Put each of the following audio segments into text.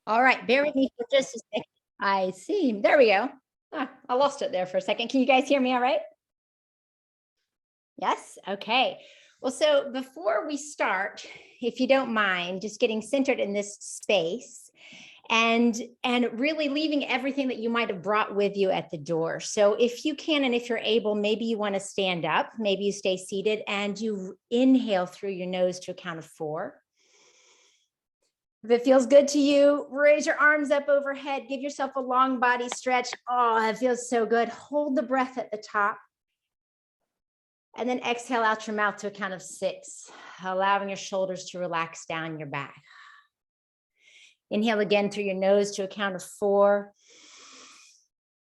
All right, bear with me for just a second. I see. There we go. I lost it there for a second. Can you guys hear me all right? Yes? Okay. Well, so before we start, if you don't mind, just getting centered in this space and really leaving everything that you might have brought with you at the door. So if you can and if you're able, maybe you want to stand up, maybe you stay seated and you inhale through your nose to a count of 4. If it feels good to you, raise your arms up overhead. Give yourself a long body stretch. Oh, it feels so good. Hold the breath at the top. And then exhale out your mouth to a count of 6, allowing your shoulders to relax down your back. Inhale again through your nose to a count of 4.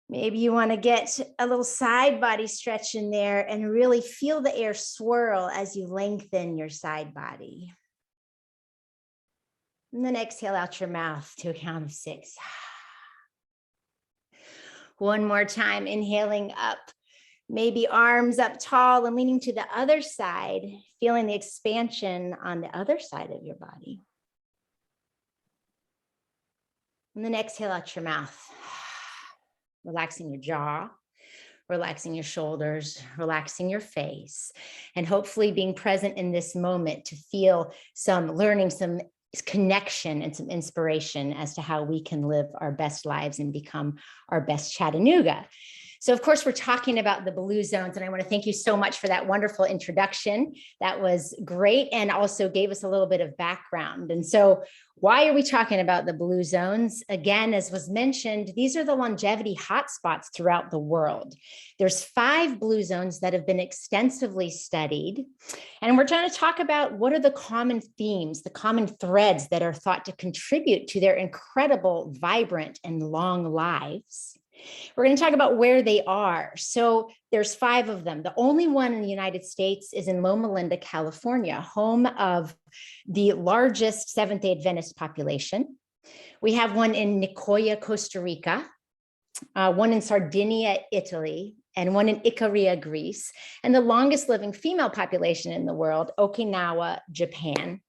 Maybe you want to get a little side body stretch in there and really feel the air swirl as you lengthen your side body. And then exhale out your mouth to a count of 6. One more time, inhaling up, maybe arms up tall and leaning to the other side, feeling the expansion on the other side of your body. And then exhale out your mouth, relaxing your jaw, relaxing your shoulders, relaxing your face, and hopefully being present in this moment to feel some learning, some connection and some inspiration as to how we can live our best lives and become our best Chattanooga. So of course, we're talking about the blue zones, and I want to thank you so much for that wonderful introduction. That was great and also gave us a little bit of background. And so why are we talking about the blue zones? Again, as was mentioned, these are the longevity hotspots throughout the world. There's 5 blue zones that have been extensively studied. And we're trying to talk about what are the common themes, the common threads that are thought to contribute to their incredible, vibrant, and long lives. We're going to talk about where they are. So there's 5 of them. The only one in the United States is in Loma Linda, California, home of the largest Seventh-day Adventist population. We have one in Nicoya, Costa Rica, one in Sardinia, Italy, and one in Ikaria, Greece, and the longest living female population in the world, Okinawa, Japan.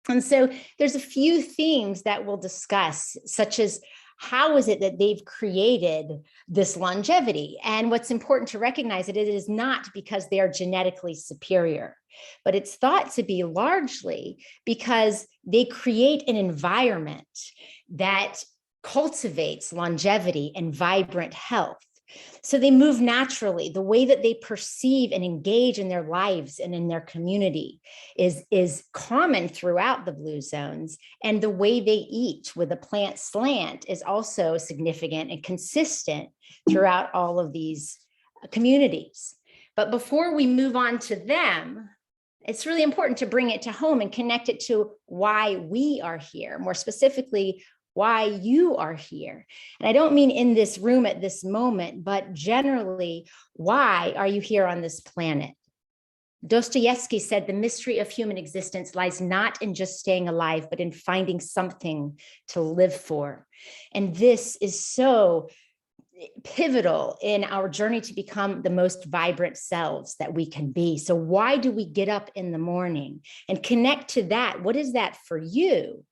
And so there's a few themes that we'll discuss, such as how is it that they've created this longevity? And what's important to recognize that it is not because they are genetically superior, but it's thought to be largely because they create an environment that cultivates longevity and vibrant health. So they move naturally. The way that they perceive and engage in their lives and in their community is common throughout the blue zones. And the way they eat with a plant slant is also significant and consistent throughout all of these communities. But before we move on to them, it's really important to bring it to home and connect it to why we are here, more specifically, why you are here. And I don't mean in this room at this moment, but generally, why are you here on this planet? Dostoevsky said the mystery of human existence lies not in just staying alive, but in finding something to live for. And this is so pivotal in our journey to become the most vibrant selves that we can be. So why do we get up in the morning? And connect to that. What is that for you?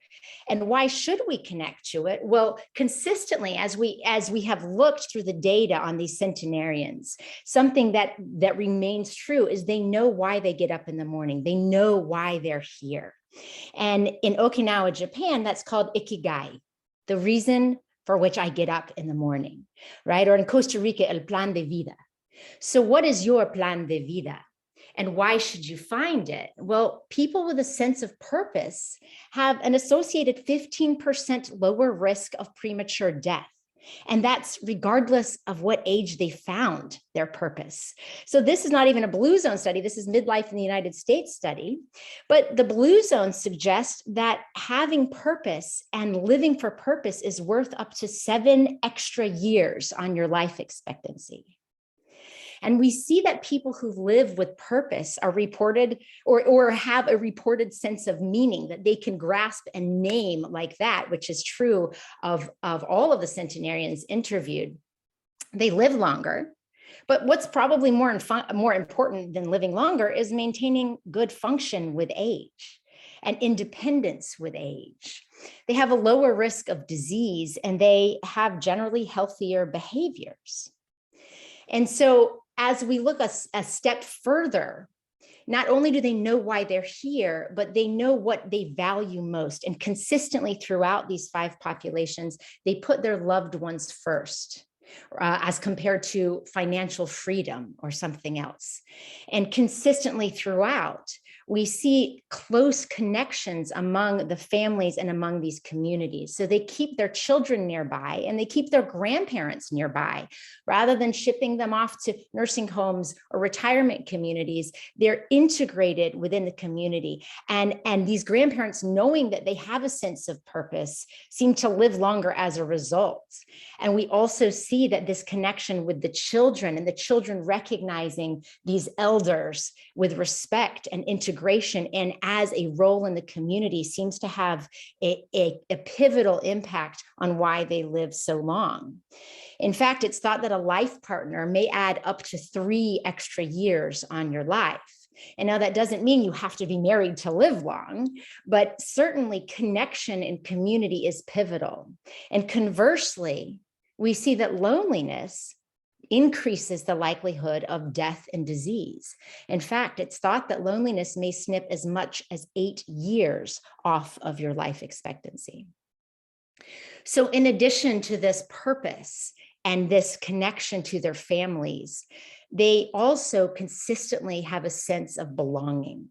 And why should we connect to it? Well, consistently, as we have looked through the data on these centenarians, something that remains true is they know why they get up in the morning. They know why they're here. And in Okinawa, Japan, that's called ikigai, the reason for which I get up in the morning, right? Or in Costa Rica, el plan de vida. So what is your plan de vida? And why should you find it? Well, people with a sense of purpose have an associated 15% lower risk of premature death. And that's regardless of what age they found their purpose. So this is not even a blue zone study. This is midlife in the United States study. But the blue zone suggests that having purpose and living for purpose is worth up to 7 extra years on your life expectancy. And we see that people who live with purpose are reported or have a reported sense of meaning that they can grasp and name like that, which is true of all of the centenarians interviewed. They live longer. But what's probably more important than living longer is maintaining good function with age. and independence with age. They have a lower risk of disease, and they have generally healthier behaviors. And so as we look a step further, not only do they know why they're here, but they know what they value most. And consistently throughout these 5 populations, they put their loved ones first, as compared to financial freedom or something else. And consistently throughout, we see close connections among the families and among these communities. So they keep their children nearby, and they keep their grandparents nearby. Rather than shipping them off to nursing homes or retirement communities, they're integrated within the community. And these grandparents, knowing that they have a sense of purpose, seem to live longer as a result. And we also see that this connection with the children, and the children recognizing these elders with respect and integration and as a role in the community, seems to have a pivotal impact on why they live so long. In fact, it's thought that a life partner may add up to 3 extra years on your life. And now that doesn't mean you have to be married to live long, but certainly connection and community is pivotal. And conversely, we see that loneliness increases the likelihood of death and disease. In fact, it's thought that loneliness may snip as much as 8 years off of your life expectancy. So in addition to this purpose and this connection to their families, they also consistently have a sense of belonging.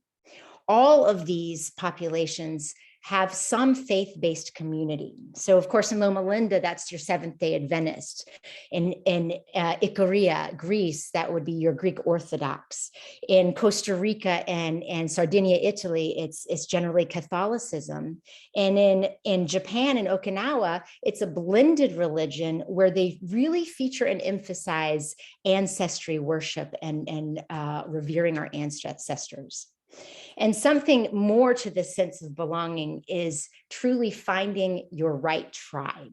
All of these populations have some faith-based community. So of course, in Loma Linda, that's your Seventh-day Adventist. In Ikaria, Greece, that would be your Greek Orthodox. In Costa Rica and Sardinia, Italy, it's generally Catholicism. And in Japan and Okinawa, it's a blended religion where they really feature and emphasize ancestry worship and revering our ancestors. And something more to this sense of belonging is truly finding your right tribe.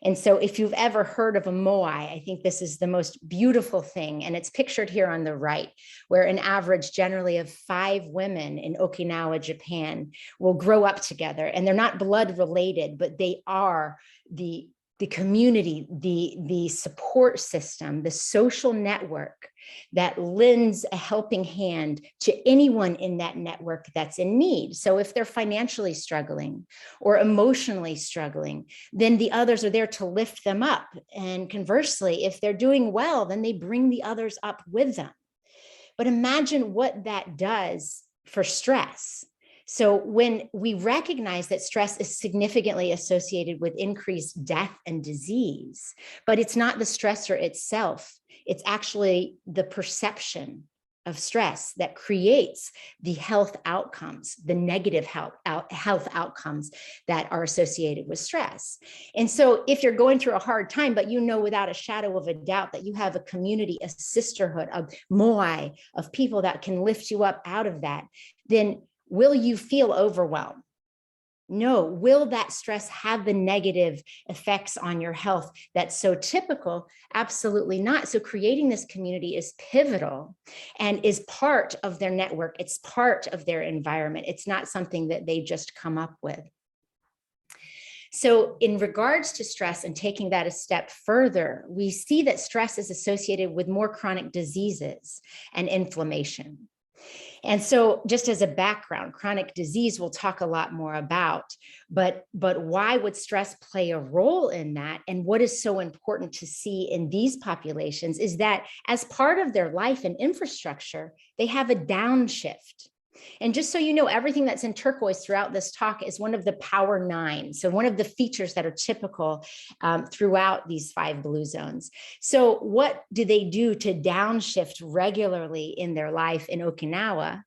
And so if you've ever heard of a moai, I think this is the most beautiful thing. And it's pictured here on the right, where an average generally of 5 women in Okinawa, Japan, will grow up together. And they're not blood related, but they are the community, the support system, the social network that lends a helping hand to anyone in that network that's in need. So if they're financially struggling or emotionally struggling, then the others are there to lift them up. And conversely, if they're doing well, then they bring the others up with them. But imagine what that does for stress. So when we recognize that stress is significantly associated with increased death and disease, but it's not the stressor itself, it's actually the perception of stress that creates the health outcomes, the negative health outcomes that are associated with stress. And so if you're going through a hard time, but you know without a shadow of a doubt that you have a community, a sisterhood, a moai of people that can lift you up out of that, then will you feel overwhelmed? No. Will that stress have the negative effects on your health that's so typical? Absolutely not. So creating this community is pivotal and is part of their network. It's part of their environment. It's not something that they just come up with. So in regards to stress and taking that a step further, we see that stress is associated with more chronic diseases and inflammation. And so just as a background, chronic disease we'll talk a lot more about, but why would stress play a role in that? And what is so important to see in these populations is that as part of their life and infrastructure, they have a downshift. And just so you know, everything that's in turquoise throughout this talk is one of the power 9. So one of the features that are typical throughout these 5 blue zones. So what do they do to downshift regularly in their life in Okinawa?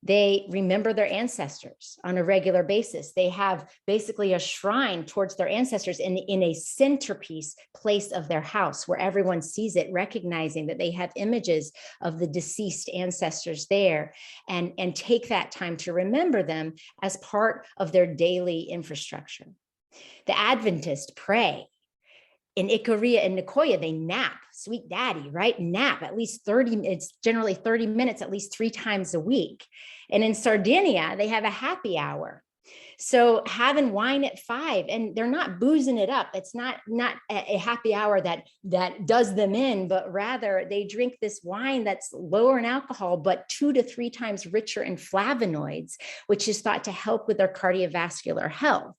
They remember their ancestors on a regular basis. They have basically a shrine towards their ancestors in a centerpiece place of their house where everyone sees it, recognizing that they have images of the deceased ancestors there and take that time to remember them as part of their daily infrastructure. The Adventists pray in Ikaria and Nicoya, they nap, sweet daddy, right? Nap at least 30 minutes, generally 30 minutes, at least 3 times a week. And in Sardinia, they have a happy hour. So having wine at 5, and they're not boozing it up. It's not a happy hour that does them in, but rather they drink this wine that's lower in alcohol, but 2 to 3 times richer in flavonoids, which is thought to help with their cardiovascular health.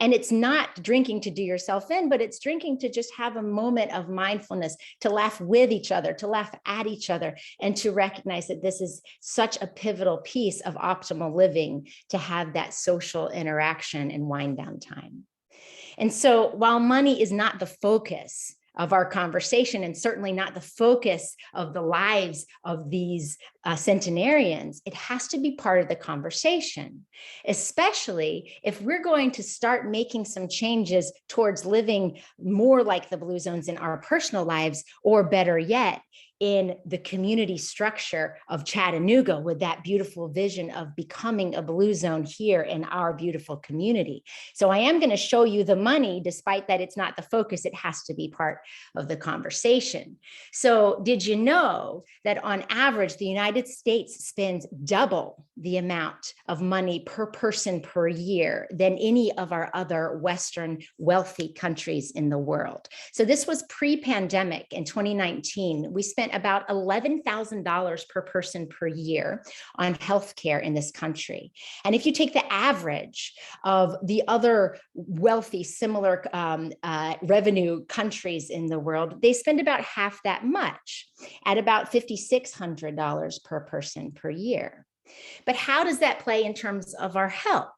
And it's not drinking to do yourself in, but it's drinking to just have a moment of mindfulness, to laugh with each other, to laugh at each other, and to recognize that this is such a pivotal piece of optimal living, to have that social interaction and wind down time. And so while money is not the focus of our conversation, and certainly not the focus of the lives of these centenarians, it has to be part of the conversation, especially if we're going to start making some changes towards living more like the Blue Zones in our personal lives, or better yet, in the community structure of Chattanooga, with that beautiful vision of becoming a Blue Zone here in our beautiful community. So I am going to show you the money, despite that it's not the focus. It has to be part of the conversation. So did you know that on average, the United States spends double the amount of money per person per year than any of our other Western wealthy countries in the world? So this was pre-pandemic. In 2019, we spent about $11,000 per person per year on healthcare in this country. And if you take the average of the other wealthy, similar revenue countries in the world, they spend about half that much, at about $5,600 per person per year. But how does that play in terms of our health?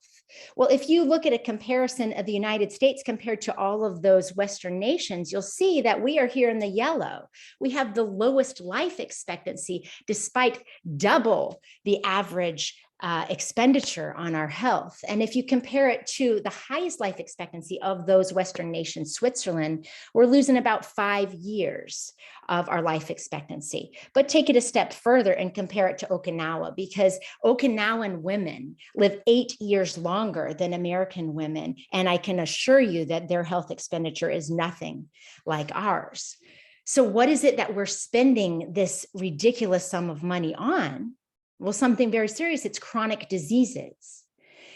Well, if you look at a comparison of the United States compared to all of those Western nations, you'll see that we are here in the yellow. We have the lowest life expectancy, despite double the average expenditure on our health. And if you compare it to the highest life expectancy of those Western nations, Switzerland, we're losing about 5 years of our life expectancy. But take it a step further and compare it to Okinawa, because Okinawan women live 8 years longer than American women. And I can assure you that their health expenditure is nothing like ours. So what is it that we're spending this ridiculous sum of money on? Well, something very serious. It's chronic diseases.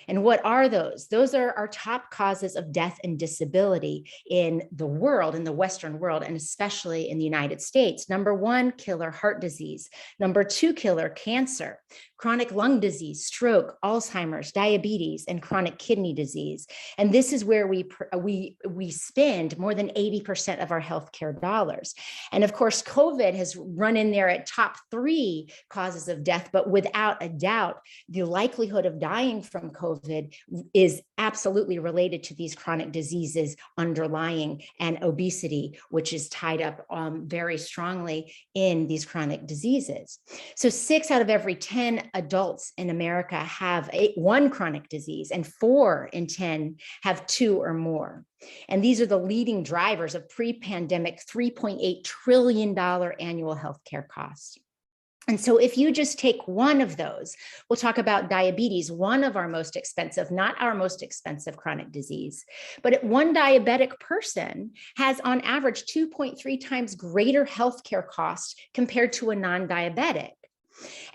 And what are those? Those are our top causes of death and disability in the world, in the Western world, and especially in the United States. Number 1 killer, heart disease. Number 2 killer, cancer, chronic lung disease, stroke, Alzheimer's, diabetes, and chronic kidney disease. And this is where we spend more than 80% of our healthcare dollars. And of course, COVID has run in there at top 3 causes of death, but without a doubt, the likelihood of dying from COVID is absolutely related to these chronic diseases underlying, and obesity, which is tied up very strongly in these chronic diseases. So 6 out of every 10 adults in America have one chronic disease, and 4 in 10 have 2 or more. And these are the leading drivers of pre-pandemic $3.8 trillion annual healthcare costs. And so if you just take one of those, we'll talk about diabetes, one of our most expensive, not our most expensive chronic disease, but one diabetic person has on average 2.3 times greater healthcare costs compared to a non-diabetic.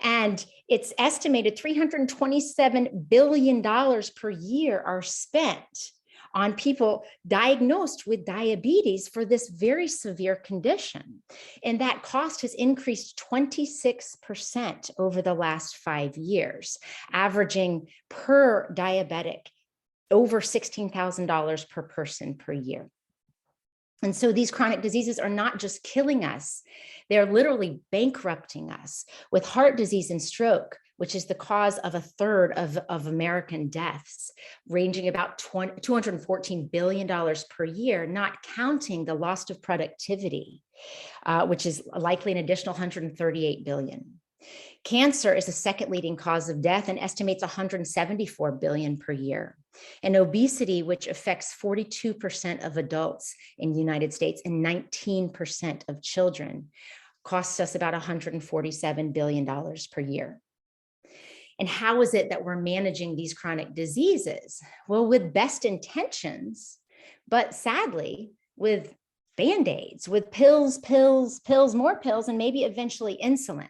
And it's estimated $327 billion per year are spent on people diagnosed with diabetes for this very severe condition. And that cost has increased 26% over the last 5 years, averaging per diabetic over $16,000 per person per year. And so these chronic diseases are not just killing us, they're literally bankrupting us, with heart disease and stroke, which is the cause of 1/3 of American deaths, ranging about $214 billion per year, not counting the loss of productivity, which is likely an additional $138 billion. Cancer is the second leading cause of death and estimates $174 billion per year. And obesity, which affects 42% of adults in the United States and 19% of children, costs us about $147 billion per year. And how is it that we're managing these chronic diseases? Well, with best intentions, but sadly, with Band-Aids, with pills, pills, pills, more pills, and maybe eventually insulin.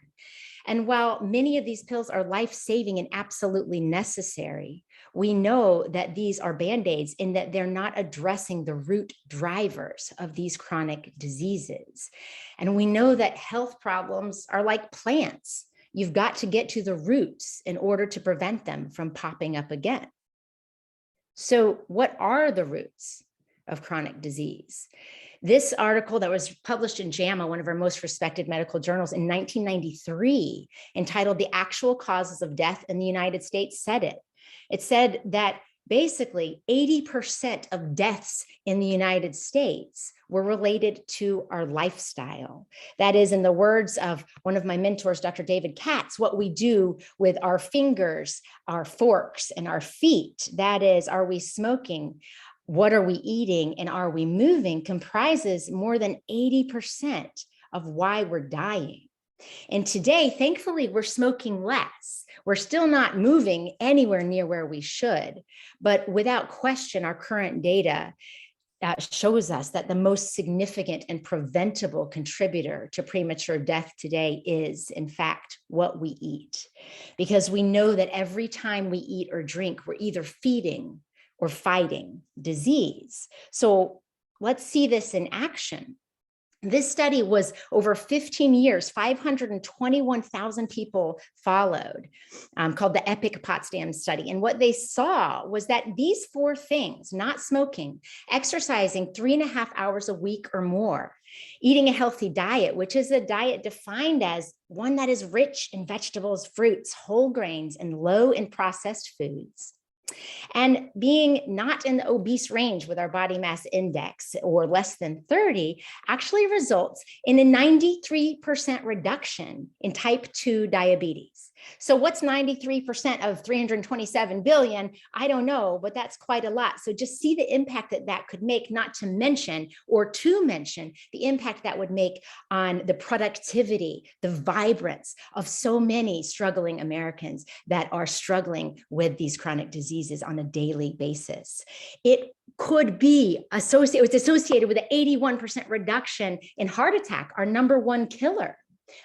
And while many of these pills are life-saving and absolutely necessary, we know that these are Band-Aids in that they're not addressing the root drivers of these chronic diseases. And we know that health problems are like plants. You've got to get to the roots in order to prevent them from popping up again. So what are the roots of chronic disease? This article that was published in JAMA, one of our most respected medical journals in 1993, entitled "The Actual Causes of Death in the United States," said it. It said that basically 80% of deaths in the United States were related to our lifestyle. That is, in the words of one of my mentors, Dr. David Katz, what we do with our fingers, our forks, and our feet. That is, are we smoking? What are we eating? And are we moving? Comprises more than 80% of why we're dying. And today, thankfully, we're smoking less. We're still not moving anywhere near where we should. But without question, our current data shows us that the most significant and preventable contributor to premature death today is, in fact, what we eat. Because we know that every time we eat or drink, we're either feeding or fighting disease. So let's see this in action. This study was over 15 years, 521,000 people followed, called the EPIC Potsdam study. And what they saw was that these four things: not smoking, exercising 3.5 hours a week or more, eating a healthy diet, which is a diet defined as one that is rich in vegetables, fruits, whole grains, and low in processed foods, and being not in the obese range with our body mass index or less than 30 actually results in a 93% reduction in type 2 diabetes. So what's 93% of 327 billion? I don't know, but that's quite a lot. So just see the impact that that could make, not to mention, or to mention, the impact that would make on the productivity, the vibrance of so many struggling Americans that are struggling with these chronic diseases on a daily basis. It could be associated, it was associated with an 81% reduction in heart attack, our number one killer,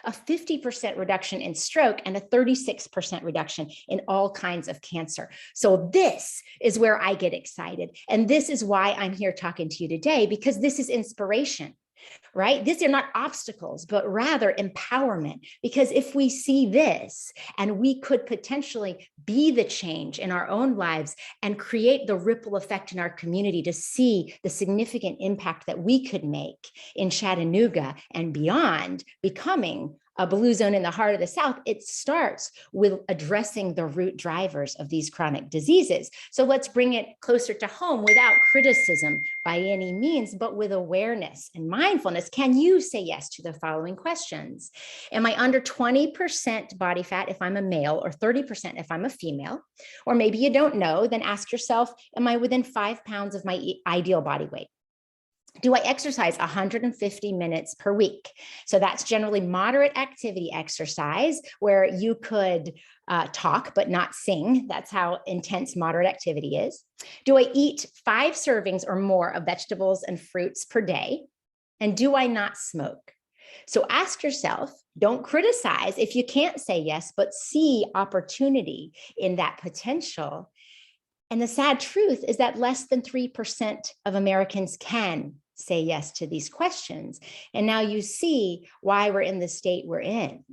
a 50% reduction in stroke, and a 36% reduction in all kinds of cancer. So this is where I get excited. And this is why I'm here talking to you today, because this is inspiration. Right? These are not obstacles, but rather empowerment. Because if we see this, and we could potentially be the change in our own lives and create the ripple effect in our community to see the significant impact that we could make in Chattanooga and beyond, becoming a blue zone in the heart of the South, it starts with addressing the root drivers of these chronic diseases. So let's bring it closer to home without criticism by any means, but with awareness and mindfulness. Can you say yes to the following questions? Am I under 20% body fat if I'm a male, or 30% if I'm a female? Or maybe you don't know, then ask yourself, am I within 5 pounds of my ideal body weight? Do I exercise 150 minutes per week? So that's generally moderate activity exercise, where you could talk but not sing. That's how intense moderate activity is. Do I eat 5 servings or more of vegetables and fruits per day? And do I not smoke? So ask yourself, don't criticize if you can't say yes, but see opportunity in that potential. And the sad truth is that less than 3% of Americans can say yes to these questions. And now you see why we're in the state we're in,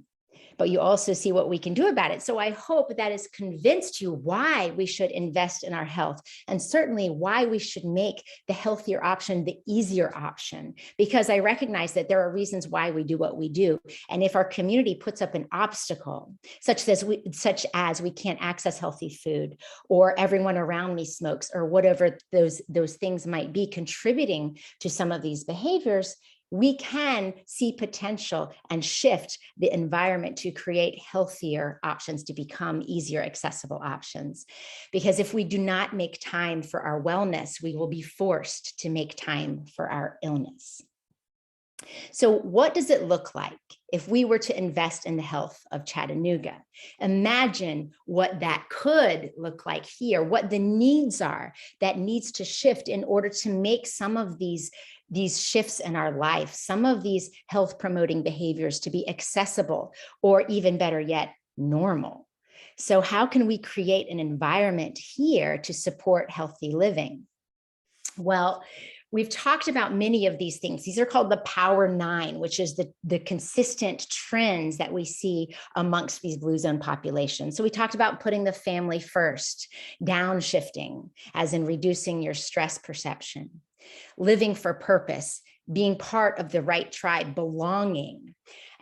but you also see what we can do about it. So I hope that has convinced you why we should invest in our health, and certainly why we should make the healthier option the easier option, because I recognize that there are reasons why we do what we do. And if our community puts up an obstacle, such as we can't access healthy food, or everyone around me smokes, or whatever those things might be contributing to some of these behaviors, we can see potential and shift the environment to create healthier options, to become easier, accessible options. Because if we do not make time for our wellness, we will be forced to make time for our illness. So what does it look like if we were to invest in the health of Chattanooga? Imagine what that could look like here, what the needs are that needs to shift in order to make some of these shifts in our life, some of these health promoting behaviors to be accessible, or even better yet, normal. So how can we create an environment here to support healthy living? Well, we've talked about many of these things. These are called the Power Nine, which is the consistent trends that we see amongst these blue zone populations. So we talked about putting the family first, downshifting, as in reducing your stress perception, living for purpose, being part of the right tribe, belonging.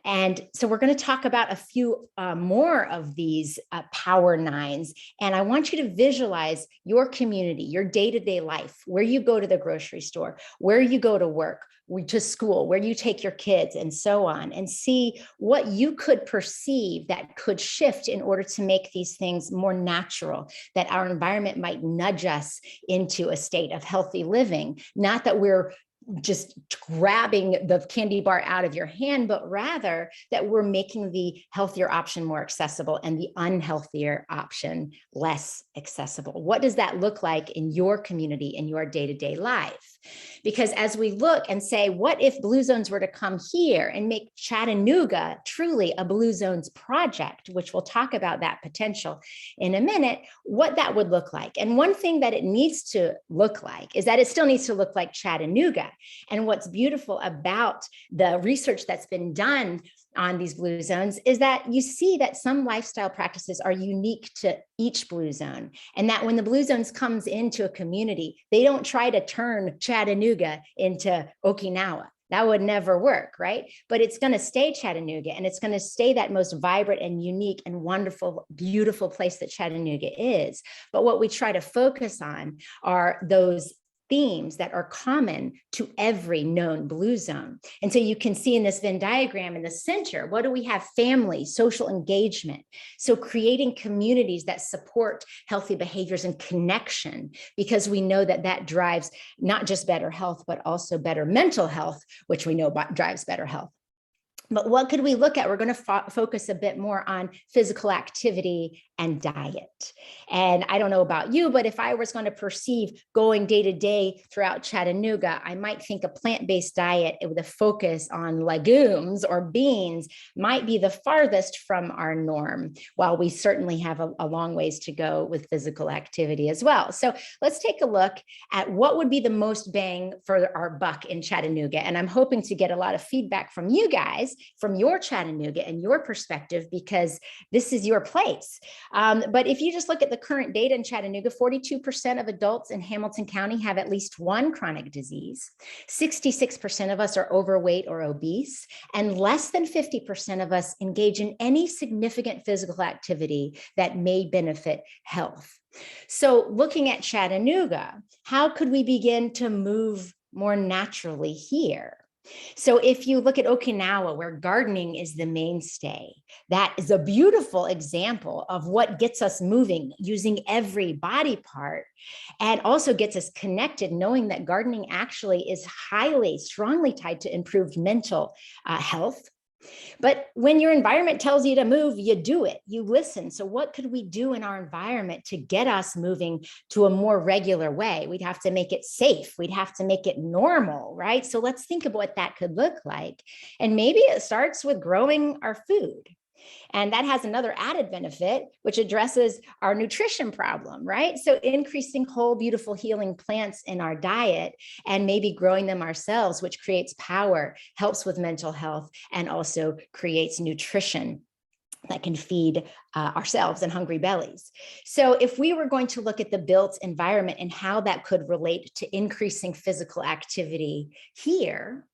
And so we're going to talk about a few more of these power nines. And I want you to visualize your community, your day-to-day life, where you go to the grocery store, where you go to work, to school, where you take your kids, and so on, and see what you could perceive that could shift in order to make these things more natural, that our environment might nudge us into a state of healthy living. Not that we're just grabbing the candy bar out of your hand, but rather that we're making the healthier option more accessible and the unhealthier option less accessible. What does that look like in your community, in your day-to-day life? Because as we look and say, what if blue zones were to come here and make Chattanooga truly a blue zones project, which we'll talk about that potential in a minute, what that would look like. And one thing that it needs to look like is that it still needs to look like Chattanooga. And what's beautiful about the research that's been done on these blue zones is that you see that some lifestyle practices are unique to each blue zone, and that when the blue zones comes into a community, they don't try to turn Chattanooga into Okinawa. That would never work, right? But it's going to stay Chattanooga, and it's going to stay that most vibrant and unique and wonderful, beautiful place that Chattanooga is. But what we try to focus on are those themes that are common to every known blue zone. And so you can see in this Venn diagram in the center, what do we have? Family, social engagement. So creating communities that support healthy behaviors and connection, because we know that that drives not just better health, but also better mental health, which we know drives better health. But what could we look at? We're going to focus a bit more on physical activity and diet. And I don't know about you, but if I was going to perceive going day to day throughout Chattanooga, I might think a plant-based diet with a focus on legumes or beans might be the farthest from our norm, while we certainly have a long ways to go with physical activity as well. So let's take a look at what would be the most bang for our buck in Chattanooga. And I'm hoping to get a lot of feedback from you guys, from your Chattanooga and your perspective, because this is your place. But if you just look at the current data in Chattanooga, 42% of adults in Hamilton County have at least one chronic disease. 66% of us are overweight or obese, and less than 50% of us engage in any significant physical activity that may benefit health. So looking at Chattanooga, how could we begin to move more naturally here? So if you look at Okinawa, where gardening is the mainstay, that is a beautiful example of what gets us moving using every body part, and also gets us connected, knowing that gardening actually is strongly tied to improved mental health. But when your environment tells you to move, you do it, you listen. So what could we do in our environment to get us moving to a more regular way? We'd have to make it safe. We'd have to make it normal, right? So let's think of what that could look like. And maybe it starts with growing our food. And that has another added benefit, which addresses our nutrition problem, right? So increasing whole, beautiful, healing plants in our diet and maybe growing them ourselves, which creates power, helps with mental health, and also creates nutrition that can feed ourselves and hungry bellies. So if we were going to look at the built environment and how that could relate to increasing physical activity here,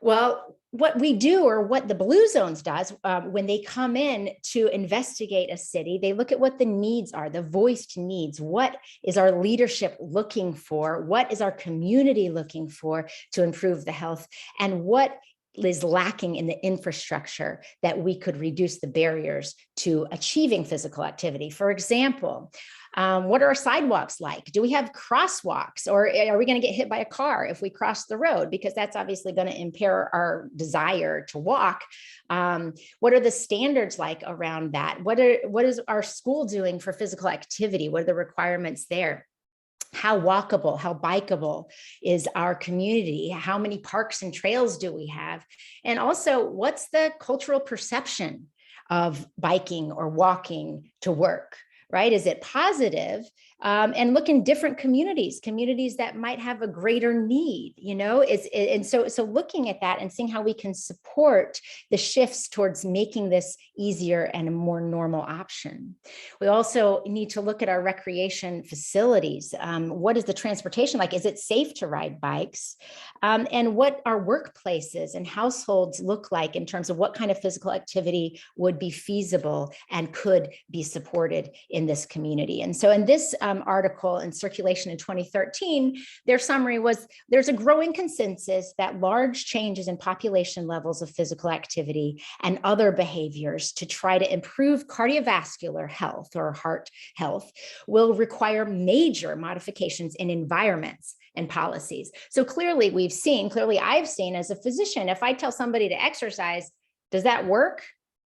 well, what we do, or what the Blue Zones does when they come in to investigate a city, they look at what the needs are, the voiced needs. What is our leadership looking for? What is our community looking for to improve the health? And what is lacking in the infrastructure that we could reduce the barriers to achieving physical activity. For example, what are our sidewalks like? Do we have crosswalks, or are we going to get hit by a car if we cross the road? Because that's obviously going to impair our desire to walk. What are the standards like around that? What is our school doing for physical activity? What are the requirements there? How walkable, how bikeable is our community? How many parks and trails do we have? And also, what's the cultural perception of biking or walking to work, right? Is it positive? And look in different communities that might have a greater need, so looking at that and seeing how we can support the shifts towards making this easier and a more normal option. We also need to look at our recreation facilities. What is the transportation like? Is it safe to ride bikes? And what our workplaces and households look like in terms of what kind of physical activity would be feasible and could be supported in this community. And so in this article in Circulation in 2013, their summary was, there's a growing consensus that large changes in population levels of physical activity and other behaviors to try to improve cardiovascular health or heart health will require major modifications in environments and policies. So clearly I've seen as a physician, if I tell somebody to exercise, does that work?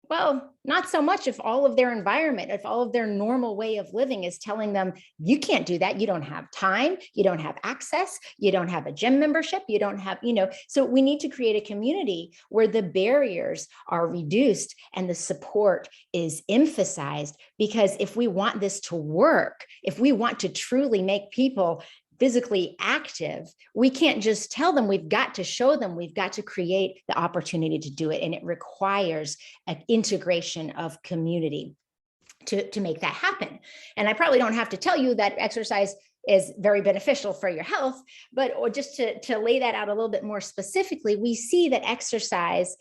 Well, not so much if all of their environment, if all of their normal way of living is telling them, you can't do that. You don't have time. You don't have access. You don't have a gym membership. You don't have, so we need to create a community where the barriers are reduced and the support is emphasized. Because if we want this to work, if we want to truly make people physically active, we can't just tell them, we've got to show them, we've got to create the opportunity to do it. And it requires an integration of community to make that happen. And I probably don't have to tell you that exercise is very beneficial for your health, but or just to lay that out a little bit more specifically, we see that exercise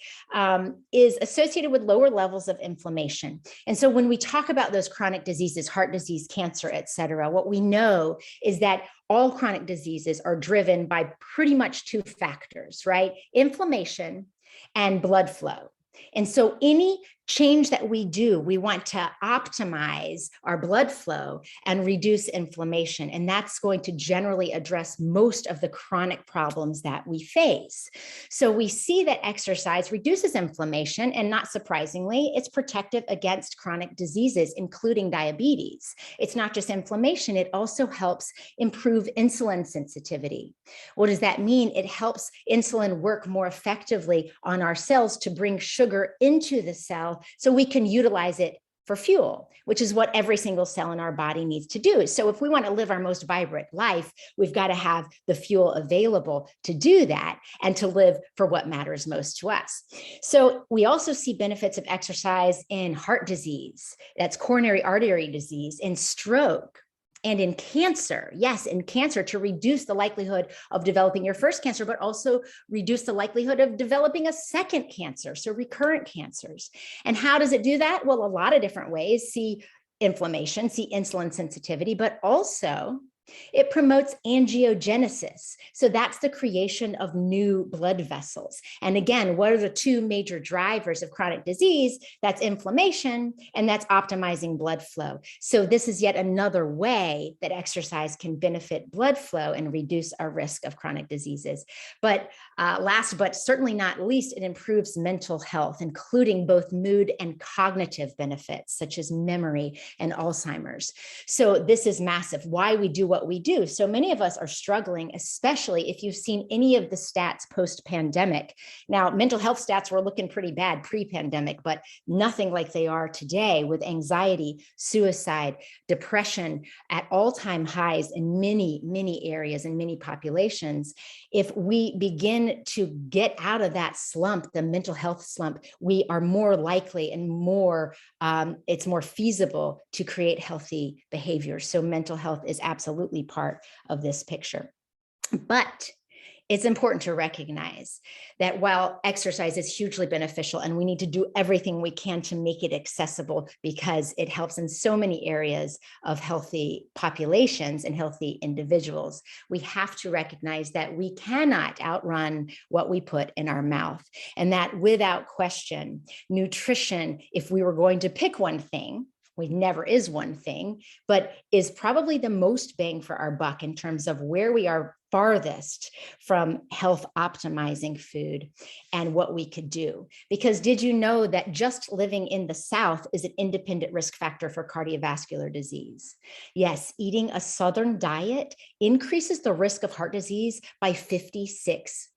is associated with lower levels of inflammation. And so when we talk about those chronic diseases, heart disease, cancer, et cetera, what we know is that all chronic diseases are driven by pretty much two factors, right? Inflammation and blood flow. And so any change that we do, we want to optimize our blood flow and reduce inflammation. And that's going to generally address most of the chronic problems that we face. So we see that exercise reduces inflammation, and not surprisingly, it's protective against chronic diseases, including diabetes. It's not just inflammation, it also helps improve insulin sensitivity. What does that mean? It helps insulin work more effectively on our cells to bring sugar into the cell so we can utilize it for fuel, which is what every single cell in our body needs to do. So if we want to live our most vibrant life, we've got to have the fuel available to do that and to live for what matters most to us. So we also see benefits of exercise in heart disease, that's coronary artery disease, in stroke, and in cancer. Yes, in cancer, to reduce the likelihood of developing your first cancer, but also reduce the likelihood of developing a second cancer, so recurrent cancers. And how does it do that? Well, a lot of different ways. See inflammation, see insulin sensitivity, but also it promotes angiogenesis. So that's the creation of new blood vessels. And again, what are the two major drivers of chronic disease? That's inflammation, and that's optimizing blood flow. So this is yet another way that exercise can benefit blood flow and reduce our risk of chronic diseases. But last but certainly not least, it improves mental health, including both mood and cognitive benefits, such as memory and Alzheimer's. So this is massive. Why we do what we do. So many of us are struggling, especially if you've seen any of the stats post-pandemic. Now, mental health stats were looking pretty bad pre-pandemic, but nothing like they are today, with anxiety, suicide, depression at all-time highs in many, many areas and many populations. If we begin to get out of that slump, the mental health slump, we are more likely and it's more feasible to create healthy behaviors. So mental health is absolutely part of this picture. But It's important to recognize that while exercise is hugely beneficial and we need to do everything we can to make it accessible because it helps in so many areas of healthy populations and healthy individuals, we have to recognize that we cannot outrun what we put in our mouth. And that without question, nutrition, if we were going to pick one thing, we never is one thing, but is probably the most bang for our buck in terms of where we are farthest from health optimizing food and what we could do. Because did you know that just living in the South is an independent risk factor for cardiovascular disease? Yes, eating a Southern diet increases the risk of heart disease by 56%.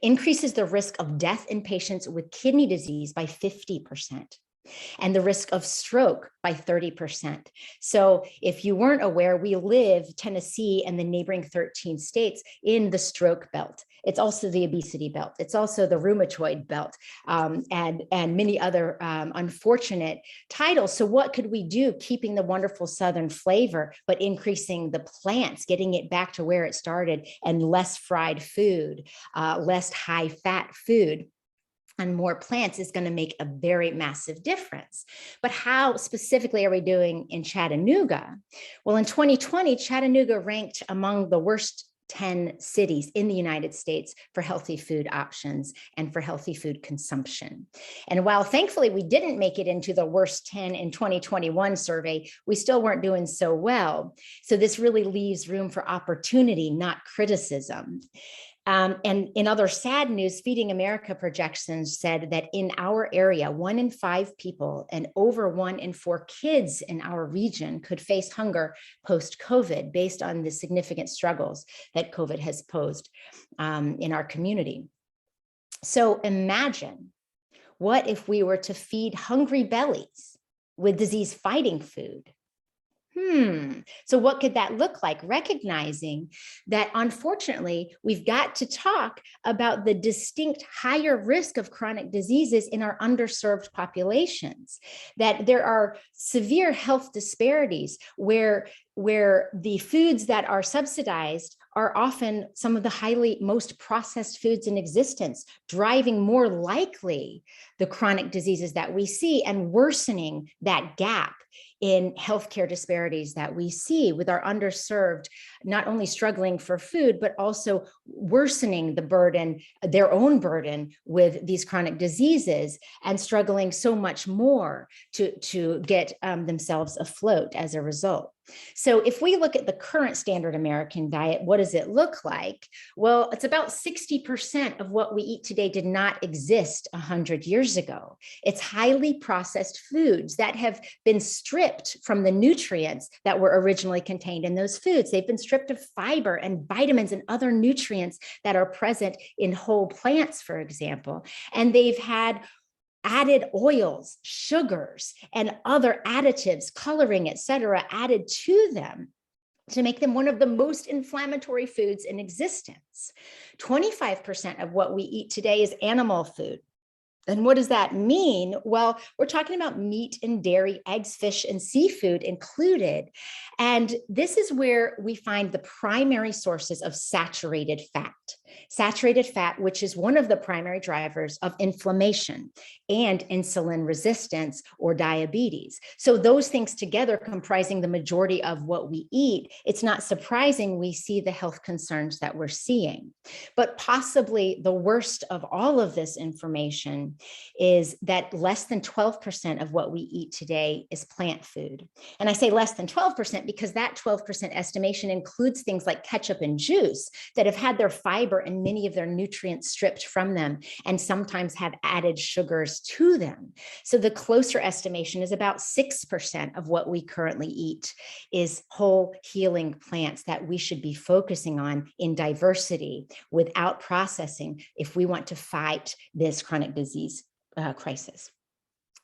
Increases the risk of death in patients with kidney disease by 50%. And the risk of stroke by 30%. So if you weren't aware, we live, Tennessee and the neighboring 13 states, in the stroke belt. It's also the obesity belt. It's also the rheumatoid belt, and many other unfortunate titles. So what could we do keeping the wonderful Southern flavor, but increasing the plants, getting it back to where it started, and less fried food, less high fat food, and more plants is going to make a very massive difference. But how specifically are we doing in Chattanooga? Well, in 2020, Chattanooga ranked among the worst 10 cities in the United States for healthy food options and for healthy food consumption. And while thankfully we didn't make it into the worst 10 in 2021 survey, we still weren't doing so well. So this really leaves room for opportunity, not criticism. And in other sad news, Feeding America projections said that in our area, 1 in 5 people and over 1 in 4 kids in our region could face hunger post-COVID based on the significant struggles that COVID has posed in our community. So imagine, what if we were to feed hungry bellies with disease-fighting food? So what could that look like? Recognizing that, unfortunately, we've got to talk about the distinct higher risk of chronic diseases in our underserved populations, that there are severe health disparities where the foods that are subsidized are often some of the most processed foods in existence, driving more likely the chronic diseases that we see and worsening that gap in healthcare disparities that we see with our underserved, not only struggling for food, but also worsening the burden, their own burden with these chronic diseases, and struggling so much more to get themselves afloat as a result. So if we look at the current standard American diet, what does it look like? Well, it's about 60% of what we eat today did not exist 100 years ago. It's highly processed foods that have been stripped from the nutrients that were originally contained in those foods. They've been stripped of fiber and vitamins and other nutrients that are present in whole plants, for example. And they've had added oils, sugars, and other additives, coloring, et cetera, added to them to make them one of the most inflammatory foods in existence. 25% of what we eat today is animal food. And what does that mean? Well, we're talking about meat and dairy, eggs, fish, and seafood included. And this is where we find the primary sources of saturated fat. Saturated fat, which is one of the primary drivers of inflammation and insulin resistance or diabetes. So those things together comprising the majority of what we eat, it's not surprising we see the health concerns that we're seeing. But possibly the worst of all of this information is that less than 12% of what we eat today is plant food. And I say less than 12% because that 12% estimation includes things like ketchup and juice that have had their fiber and many of their nutrients stripped from them, and sometimes have added sugars to them. So the closer estimation is about 6% of what we currently eat is whole healing plants that we should be focusing on in diversity without processing if we want to fight this chronic disease crisis.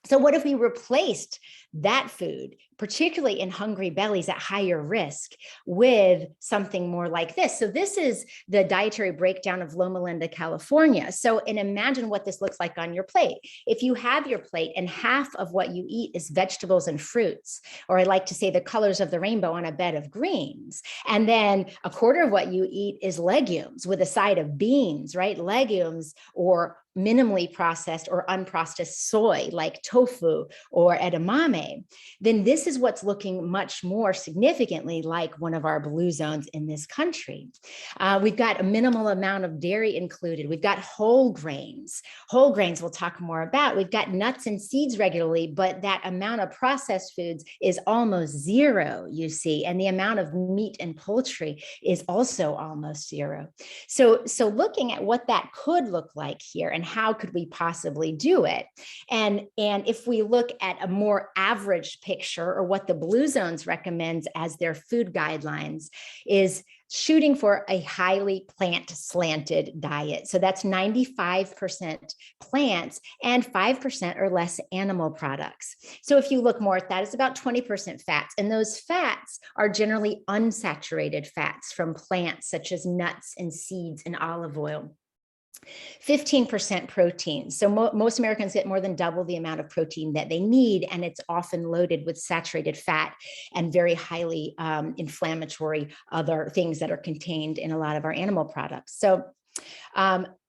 So what if we replaced that food, particularly in hungry bellies at higher risk, with something more like this? So this is the dietary breakdown of Loma Linda, California. So, and imagine what this looks like on your plate. If you have your plate and half of what you eat is vegetables and fruits, or I like to say the colors of the rainbow on a bed of greens, and then a quarter of what you eat is legumes with a side of beans, right? Legumes or minimally processed or unprocessed soy like tofu or edamame, then this is what's looking much more significantly like one of our blue zones in this country. We've got a minimal amount of dairy included. We've got whole grains. Whole grains we'll talk more about. We've got nuts and seeds regularly, but that amount of processed foods is almost zero, you see, and the amount of meat and poultry is also almost zero. So looking at what that could look like here and how could we possibly do it? And if we look at a more average picture, or what the Blue Zones recommends as their food guidelines, is shooting for a highly plant slanted diet. So that's 95% plants and 5% or less animal products. So if you look more at that, it's about 20% fats. And those fats are generally unsaturated fats from plants such as nuts and seeds and olive oil. 15% protein. So most Americans get more than double the amount of protein that they need, and it's often loaded with saturated fat and very highly inflammatory other things that are contained in a lot of our animal products. So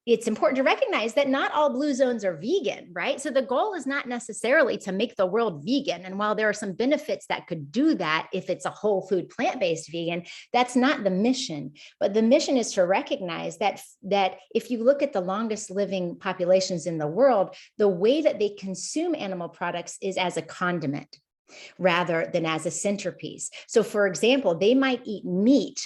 it's important to recognize that not all blue zones are vegan, right? So the goal is not necessarily to make the world vegan. And while there are some benefits that could do that if it's a whole food plant-based vegan, that's not the mission. But the mission is to recognize that if you look at the longest living populations in the world, the way that they consume animal products is as a condiment rather than as a centerpiece. So for example, they might eat meat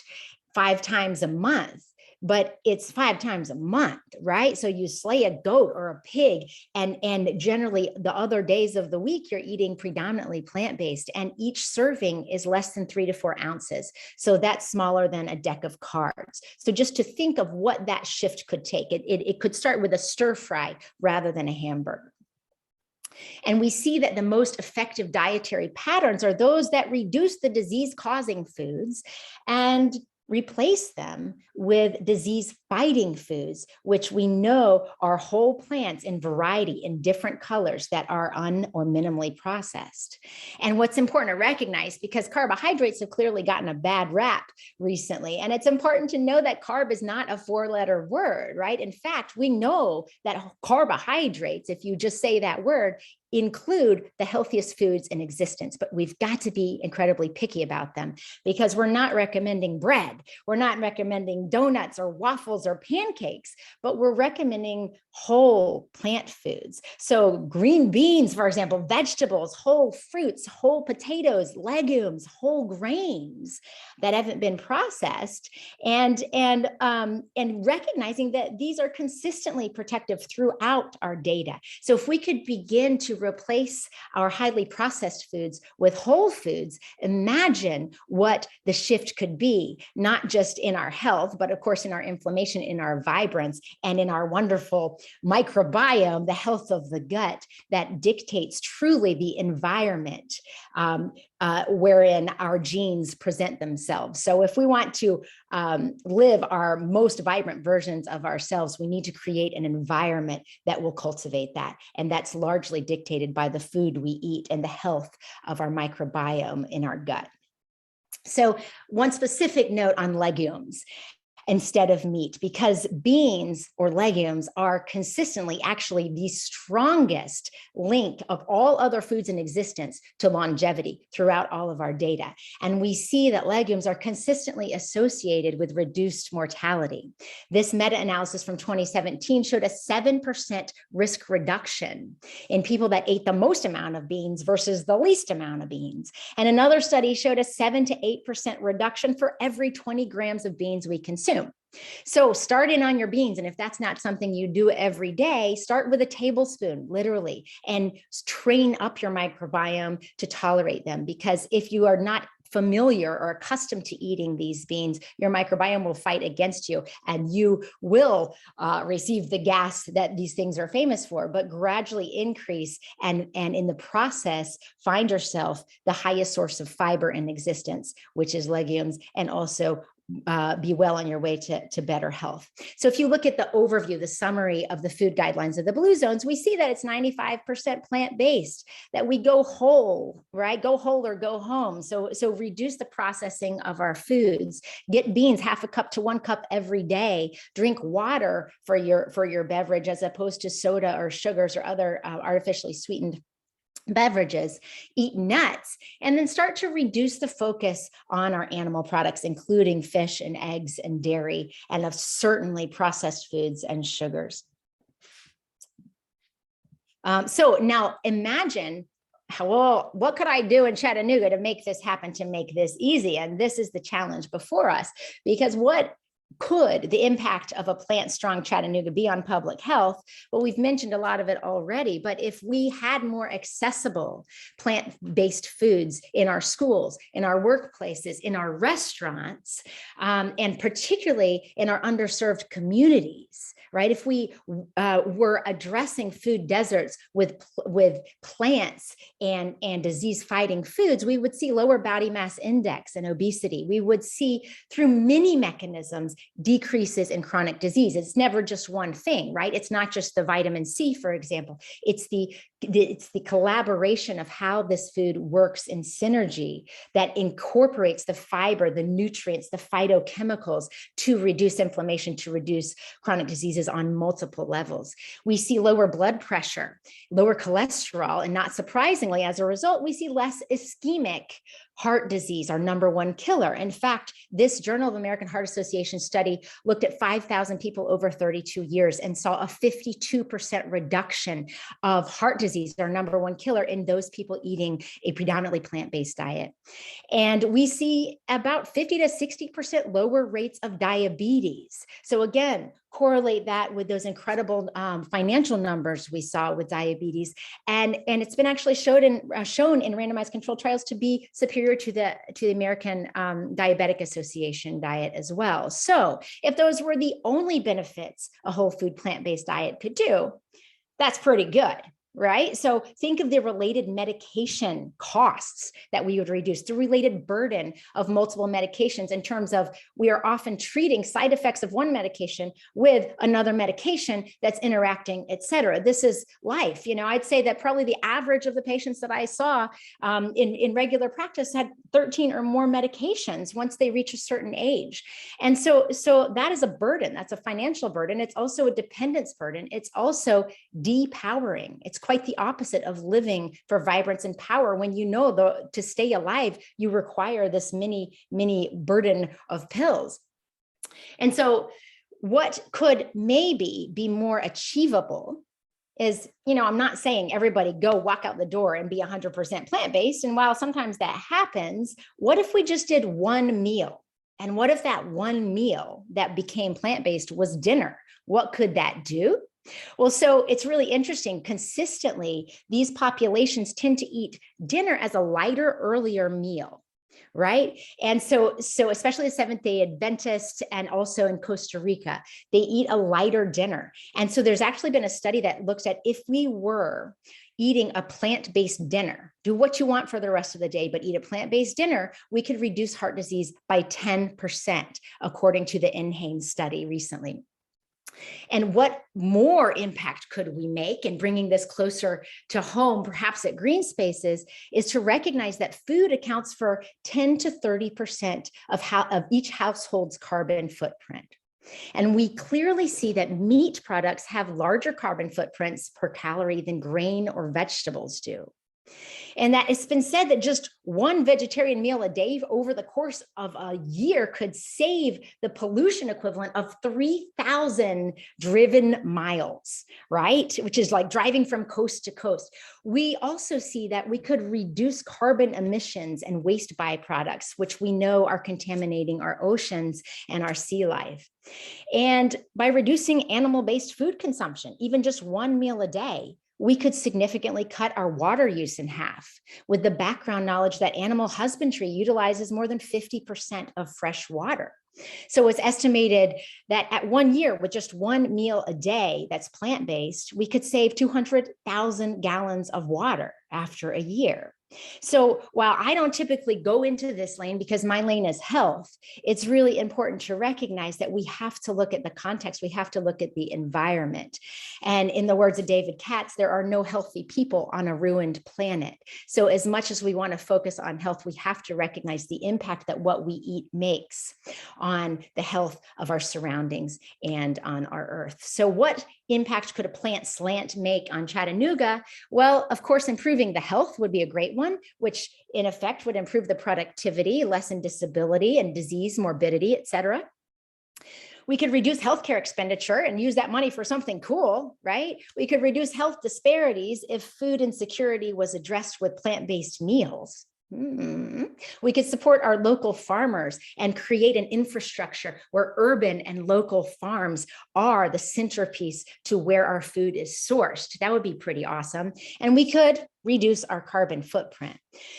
5 times a month, but it's 5 times a month, right? So you slay a goat or a pig, and generally the other days of the week, you're eating predominantly plant-based, and each serving is less than 3 to 4 ounces. So that's smaller than a deck of cards. So just to think of what that shift could take, it could start with a stir fry rather than a hamburger. And we see that the most effective dietary patterns are those that reduce the disease-causing foods and replace them with disease-fighting foods, which we know are whole plants in variety in different colors that are or minimally processed. And what's important to recognize, because carbohydrates have clearly gotten a bad rap recently, and it's important to know that carb is not a 4-letter word, right? In fact, we know that carbohydrates, if you just say that word, include the healthiest foods in existence, but we've got to be incredibly picky about them, because we're not recommending bread, we're not recommending donuts or waffles or pancakes, but we're recommending whole plant foods. So green beans, for example, vegetables, whole fruits, whole potatoes, legumes, whole grains that haven't been processed, and recognizing that these are consistently protective throughout our data. So if we could begin to replace our highly processed foods with whole foods, imagine what the shift could be, not just in our health, but of course in our inflammation, in our vibrance, and in our wonderful microbiome, the health of the gut that dictates truly the environment wherein our genes present themselves. So if we want to live our most vibrant versions of ourselves, we need to create an environment that will cultivate that. And that's largely dictated by the food we eat and the health of our microbiome in our gut. So one specific note on legumes instead of meat, because beans or legumes are consistently actually the strongest link of all other foods in existence to longevity throughout all of our data. And we see that legumes are consistently associated with reduced mortality. This meta-analysis from 2017 showed a 7% risk reduction in people that ate the most amount of beans versus the least amount of beans. And another study showed a 7 to 8% reduction for every 20 grams of beans we consume. So start in on your beans. And if that's not something you do every day, start with a tablespoon, literally, and train up your microbiome to tolerate them. Because if you are not familiar or accustomed to eating these beans, your microbiome will fight against you, and you will receive the gas that these things are famous for, but gradually increase, and in the process find yourself the highest source of fiber in existence, which is legumes, and also be well on your way to better health. So if you look at the overview, the summary of the food guidelines of the blue zones, we see that it's 95% plant-based, that we go whole, right? Go whole or go home. So reduce the processing of our foods, get beans, 1/2 cup to 1 cup every day, drink water for your beverage as opposed to soda or sugars or other artificially sweetened beverages, eat nuts, and then start to reduce the focus on our animal products, including fish and eggs and dairy, and of certainly processed foods and sugars. So now imagine what could I do in Chattanooga to make this happen, to make this easy? And this is the challenge before us, because what could the impact of a plant-strong Chattanooga be on public health? Well, we've mentioned a lot of it already, but if we had more accessible plant-based foods in our schools, in our workplaces, in our restaurants, and particularly in our underserved communities, right? If we were addressing food deserts with plants and disease-fighting foods, we would see lower body mass index and obesity. We would see, through many mechanisms, decreases in chronic disease. It's never just one thing, right? It's not just the vitamin C, for example. It's the collaboration of how this food works in synergy that incorporates the fiber, the nutrients, the phytochemicals to reduce inflammation, to reduce chronic diseases on multiple levels. We see lower blood pressure, lower cholesterol, and not surprisingly, as a result, we see less ischemic heart disease, our #1 killer. In fact, this Journal of American Heart Association study looked at 5,000 people over 32 years and saw a 52% reduction of heart disease, our #1 killer, in those people eating a predominantly plant-based diet. And we see about 50 to 60% lower rates of diabetes. So again, correlate that with those incredible financial numbers we saw with diabetes. And it's been actually shown in randomized controlled trials to be superior to the American Diabetic Association diet as well. So if those were the only benefits a whole food plant-based diet could do, that's pretty good, right? So think of the related medication costs that we would reduce, the related burden of multiple medications, in terms of we are often treating side effects of one medication with another medication that's interacting, et cetera. This is life. I'd say that probably the average of the patients that I saw in regular practice had 13 or more medications once they reach a certain age. And so that is a burden. That's a financial burden. It's also a dependence burden. It's also depowering. It's quite the opposite of living for vibrance and power, when to stay alive, you require this mini burden of pills. And so what could maybe be more achievable is, I'm not saying everybody go walk out the door and be 100% plant-based. And while sometimes that happens, what if we just did one meal? And what if that one meal that became plant-based was dinner? What could that do? Well, so it's really interesting. Consistently, these populations tend to eat dinner as a lighter, earlier meal, right? And so especially the Seventh-day Adventists, and also in Costa Rica, they eat a lighter dinner. And so there's actually been a study that looks at, if we were eating a plant-based dinner, do what you want for the rest of the day, but eat a plant-based dinner, we could reduce heart disease by 10%, according to the NHANES study recently. And what more impact could we make in bringing this closer to home, perhaps at green spaces, is to recognize that food accounts for 10 to 30% of each household's carbon footprint. And we clearly see that meat products have larger carbon footprints per calorie than grain or vegetables do. And that it's been said that just one vegetarian meal a day over the course of a year could save the pollution equivalent of 3,000 driven miles, right? Which is like driving from coast to coast. We also see that we could reduce carbon emissions and waste byproducts, which we know are contaminating our oceans and our sea life. And by reducing animal-based food consumption, even just one meal a day, we could significantly cut our water use in half with the background knowledge that animal husbandry utilizes more than 50% of fresh water. So it's estimated that at 1 year, with just one meal a day that's plant-based, we could save 200,000 gallons of water after a year. So while I don't typically go into this lane because my lane is health, it's really important to recognize that we have to look at the context. We have to look at the environment. And in the words of David Katz, there are no healthy people on a ruined planet. So as much as we want to focus on health, we have to recognize the impact that what we eat makes on the health of our surroundings and on our earth. So what impact could a plant slant make on Chattanooga? Well, of course, improving the health would be a great one, which in effect would improve the productivity, lessen disability and disease, morbidity, et cetera. We could reduce healthcare expenditure and use that money for something cool, right? We could reduce health disparities if food insecurity was addressed with plant-based meals. We could support our local farmers and create an infrastructure where urban and local farms are the centerpiece to where our food is sourced. That would be pretty awesome. And we could reduce our carbon footprint.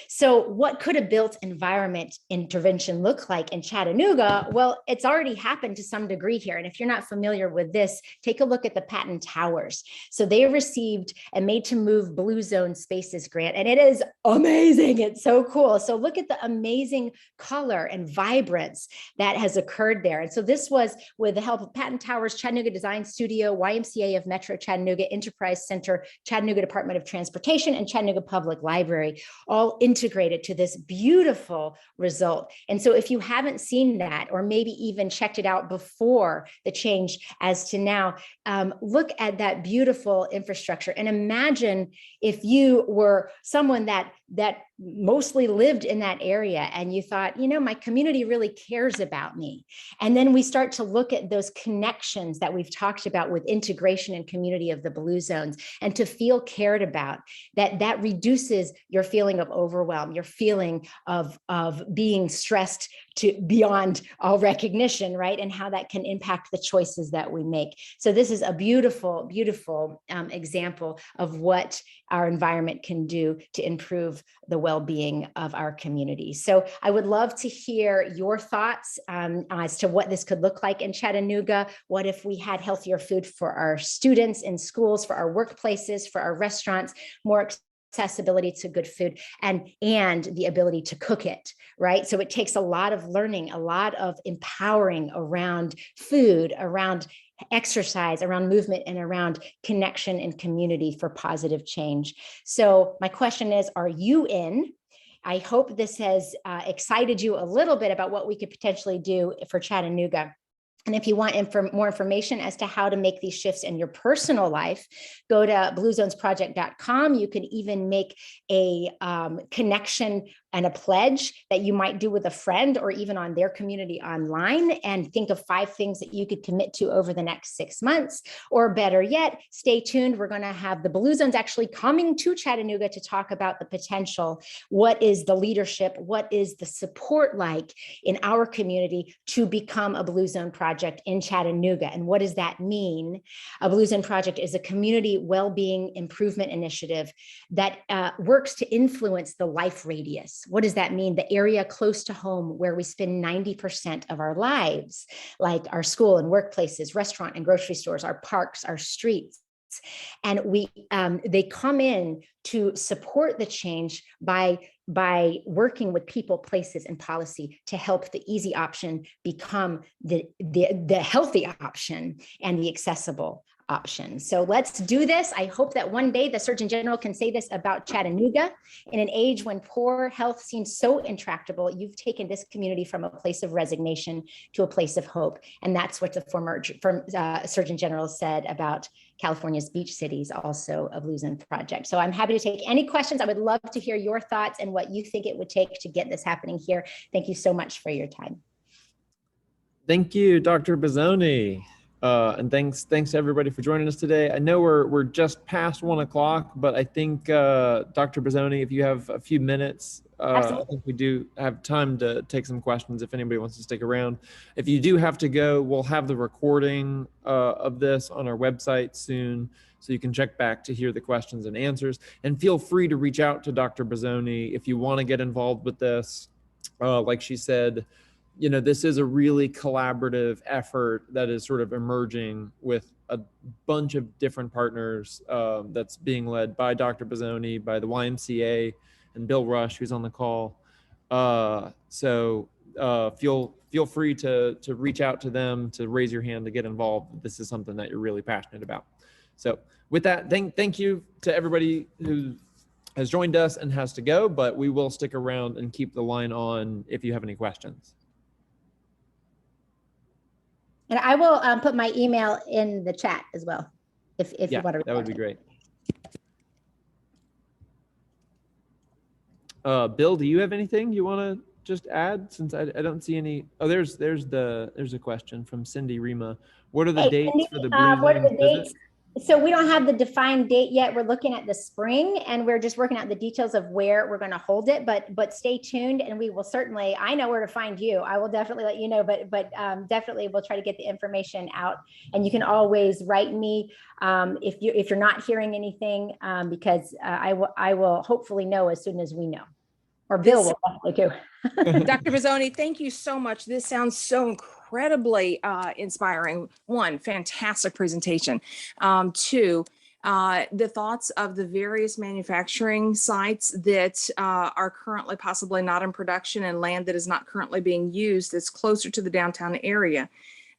So what could a built environment intervention look like in Chattanooga? Well, it's already happened to some degree here. And if you're not familiar with this, take a look at the Patton Towers. So they received a Made to Move Blue Zone Spaces grant, and it is amazing. It's so cool. So look at the amazing color and vibrance that has occurred there. And so this was with the help of Patton Towers, Chattanooga Design Studio, YMCA of Metro Chattanooga, Enterprise Center, Chattanooga Department of Transportation, and Chattanooga Public Library, all integrated to this beautiful result. And so if you haven't seen that, or maybe even checked it out before the change as to now, look at that beautiful infrastructure and imagine if you were someone that mostly lived in that area and you thought, you know, my community really cares about me. And then we start to look at those connections that we've talked about with integration and community of the blue zones, and to feel cared about, that reduces your feeling of overwhelm, your feeling of being stressed to beyond all recognition, right? And how that can impact the choices that we make. So this is a beautiful, beautiful example of what our environment can do to improve the well-being of our community. So I would love to hear your thoughts as to what this could look like in Chattanooga. What if we had healthier food for our students in schools, for our workplaces, for our restaurants, more accessibility to good food, and the ability to cook it, right? So it takes a lot of learning, a lot of empowering around food, around exercise, around movement, and around connection and community for positive change. So my question is, are you in? I hope this has excited you a little bit about what we could potentially do for Chattanooga. And if you want more information as to how to make these shifts in your personal life, go to bluezonesproject.com. You can even make a connection and a pledge that you might do with a friend or even on their community online, and think of 5 things that you could commit to over the next 6 months. Or better yet, stay tuned. We're going to have the Blue Zones actually coming to Chattanooga to talk about the potential. What is the leadership? What is the support like in our community to become a Blue Zone project in Chattanooga? And what does that mean? A Blue Zone project is a community well-being improvement initiative that works to influence the life radius. What does that mean? The area close to home where we spend 90% of our lives, like our school and workplaces, restaurant and grocery stores, our parks, our streets. And they come in to support the change by working with people, places, and policy to help the easy option become the healthy option and the accessible option. So let's do this. I hope that one day the Surgeon General can say this about Chattanooga. In an age when poor health seems so intractable, you've taken this community from a place of resignation to a place of hope. And that's what the former Surgeon General said about California's beach cities, also a Blue Zone project. So I'm happy to take any questions. I would love to hear your thoughts and what you think it would take to get this happening here. Thank you so much for your time. Thank you, Dr. Bozzone. And thanks everybody for joining us today. I know we're just past 1 o'clock, but I think Dr. Bozzone, if you have a few minutes, I Absolutely. think we do have time to take some questions if anybody wants to stick around. If you do have to go, we'll have the recording of this on our website soon, so you can check back to hear the questions and answers. And feel free to reach out to Dr. Bozzone if you want to get involved with this. Like she said, you know, this is a really collaborative effort that is sort of emerging with a bunch of different partners, that's being led by Dr. Bozzone, by the YMCA, and Bill Rush, who's on the call. So feel free to reach out to them, to raise your hand, to get involved. This is something that you're really passionate about. So with that, thank you to everybody who has joined us and has to go, but we will stick around and keep the line on if you have any questions. And I will put my email in the chat as well, if you want to. That would be great. Bill, do you have anything you want to just add, since I don't see any? Oh, there's a question from Cindy Rima. What are the dates Cindy, for the Blue what are Zone the visit? dates? So we don't have the defined date yet. We're looking at the spring, and we're just working out the details of where we're going to hold it. But stay tuned, and we will certainly. I know where to find you. I will definitely let you know. But definitely, we'll try to get the information out, and you can always write me if you're not hearing anything, because I will hopefully know as soon as we know. Or Bill will definitely too. Dr. Bozzone, thank you so much. This sounds so incredibly inspiring. One, fantastic presentation. Two, the thoughts of the various manufacturing sites that are currently possibly not in production, and land that is not currently being used that's closer to the downtown area.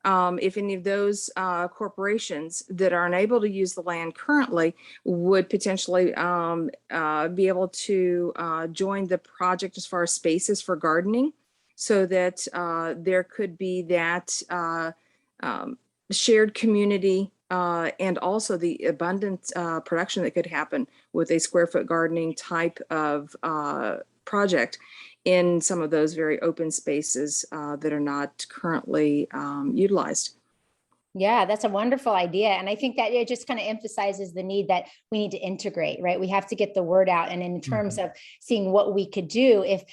If any of those corporations that are unable to use the land currently would potentially be able to join the project as far as spaces for gardening, so that there could be that shared community and also the abundant production that could happen with a square foot gardening type of project in some of those very open spaces that are not currently utilized. Yeah, that's a wonderful idea. And I think that it just kind of emphasizes the need that we need to integrate, right? We have to get the word out. And in terms of seeing what we could do, if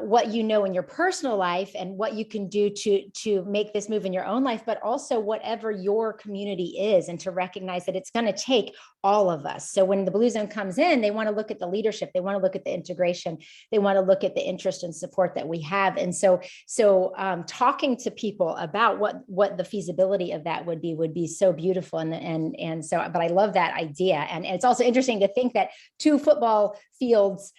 what you know in your personal life and what you can do to make this move in your own life, but also whatever your community is, and to recognize that it's going to take all of us. So when the Blue Zone comes in, they want to look at the leadership, they want to look at the integration, they want to look at the interest and support that we have. And so talking to people about what the feasibility of that would be so beautiful. And so, but I love that idea. And it's also interesting to think that 2 football fields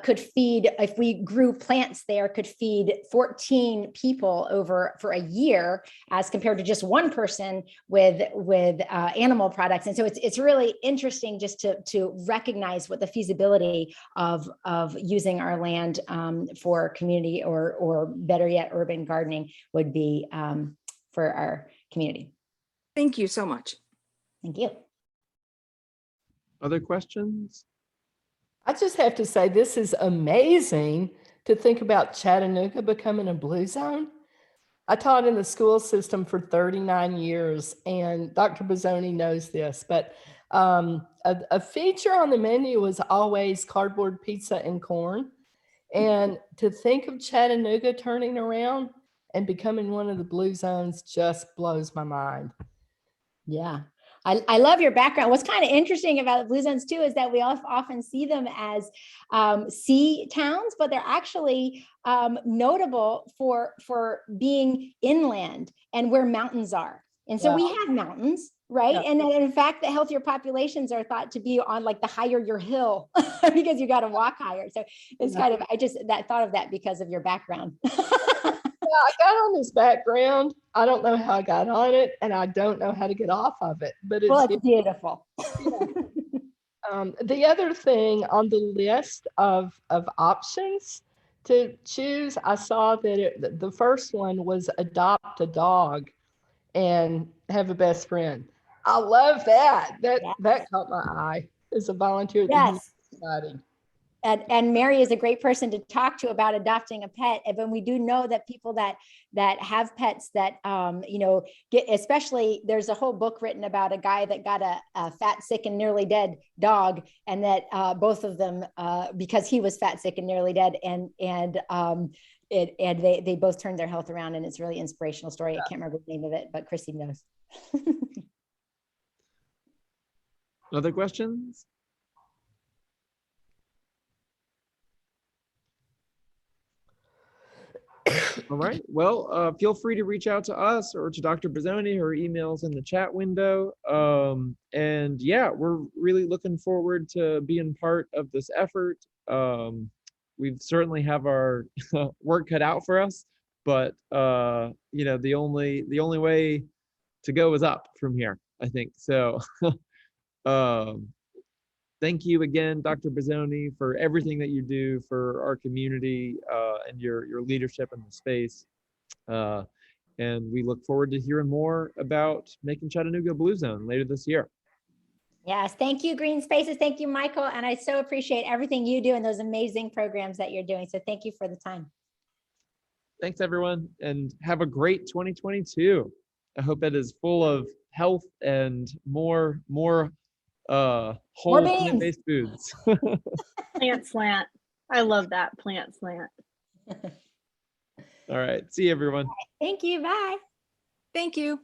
could feed, if we grew plants there, could feed 14 people for a year, as compared to just one person with animal products. And so it's really interesting just to recognize what the feasibility of using our land for community or better yet, urban gardening would be for our community. Thank you so much. Thank you. Other questions? I just have to say, this is amazing to think about Chattanooga becoming a Blue Zone. I taught in the school system for 39 years, and Dr. Bozzone knows this, but a feature on the menu was always cardboard pizza and corn. And to think of Chattanooga turning around and becoming one of the Blue Zones just blows my mind. Yeah. I love your background. What's kind of interesting about the Blue Zones too is that we often see them as sea towns, but they're actually notable for being inland and where mountains are. And so we have mountains, right? Yeah. And in fact, the healthier populations are thought to be on like the higher your hill because you got to walk higher. So it's kind of, I just thought of that because of your background. I got on this background. I don't know how I got on it, and I don't know how to get off of it. But it's beautiful. The other thing on the list of options to choose, I saw that the first one was adopt a dog and have a best friend. I love that. That caught my eye as a volunteer at the Humane Society. and Mary is a great person to talk to about adopting a pet. And when we do know that people that have pets that get, especially there's a whole book written about a guy that got a fat, sick, and nearly dead dog, and that both of them because he was fat, sick, and nearly dead, and they both turned their health around, and it's a really inspirational story. I can't remember the name of it, but Chrissy knows. Other questions? All right. Well, feel free to reach out to us or to Dr. Bozzone. Her email's in the chat window. And yeah, we're really looking forward to being part of this effort. We certainly have our work cut out for us, but the only way to go is up from here, I think. So thank you again, Dr. Bozzone, for everything that you do for our community and your leadership in the space. And we look forward to hearing more about making Chattanooga a Blue Zone later this year. Yes, thank you, Green Spaces. Thank you, Michael. And I so appreciate everything you do and those amazing programs that you're doing. So thank you for the time. Thanks, everyone, and have a great 2022. I hope it is full of health and more whole plant-based foods. Plant slant. I love that plant slant. All right. See you, everyone. Thank you. Bye. Thank you.